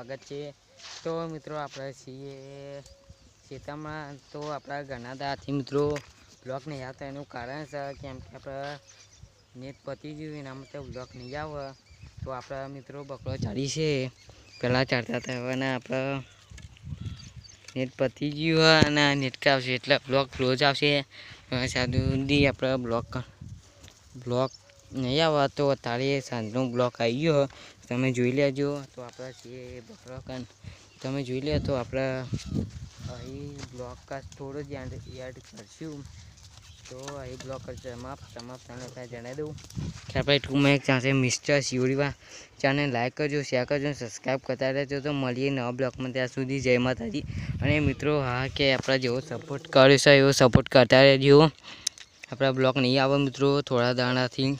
સ્વાગત છે। તો મિત્રો આપણે છીએ ખેતરમાં, તો આપણા ઘણા દાથી મિત્રો બ્લોગ નહીં આવતા એનું કારણ છે કેમ કે આપણે નેટ પતી ગયું એના માટે બ્લોગ નહીં આવે। તો આપણા મિત્રો બકરો ચાલી છે, પહેલાં ચાલતા હતા અને આપણે નેટ પતી ગયું હોય અને નેટ આવશે એટલે બ્લોગ ક્લોઝ આવશે। સાદુદી આપણે બ્લોગ નહીં આવે તો અત્યારે સાંજનો બ્લોગ આવી ગયો, તમે જોઈ લેજો। તો આપણે છીએ બકરો કાન, તમે જોઈ લે તો આપણે અહીં બ્લોગ થોડો જ યાદ કરશું। તો અહીં બ્લોગ સમાપ્ત થઈને ત્યાં જણાવી દઉં કે આપણે ટૂંકમાં એક ચાન્સે મિસ્ટર શિવડીવા ચેનલ લાઈક કરજો, શેર કરજો, સબસ્ક્રાઈબ કરતા રહેજો। તો મળીએ નવા બ્લોગમાં, ત્યાં સુધી જય માતાજી। અને મિત્રો હા કે આપણે જેવો સપોર્ટ કર્યો છે એવો સપોર્ટ કરતા રહેજો। આપણા બ્લોગ નહીં આવે મિત્રો, થોડા દાણાથી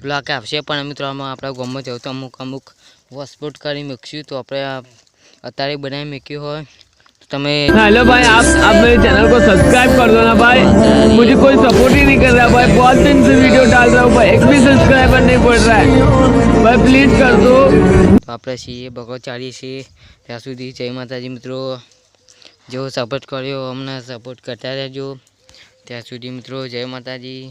બ્લોગ આવશે પણ મિત્રો આમાં આપણા ગામમાં જવું તો અમુક વોસ્પોટ કરી મૂકશું। તો આપણે અત્યારે બનાવી મૂક્યું હોય તો તમે हेलो भाई, आप मेरे चैनल को सब्सक्राइब कर दो ना भाई। मुझे कोई सपोर्ट ही नहीं कर रहा भाई, बहुत दिन से वीडियो डाल रहा हूँ भाई, एक भी सब्सक्राइबर नहीं पड़ रहा है भाई, प्लीज कर दो। તો આપણે છીએ બકરો ચાલીએ છીએ ત્યાં સુધી જય માતાજી મિત્રો। જેવો સપોર્ટ કર્યો અમને સપોર્ટ કરતા રહેજો, ત્યાં સુધી મિત્રો જય માતાજી।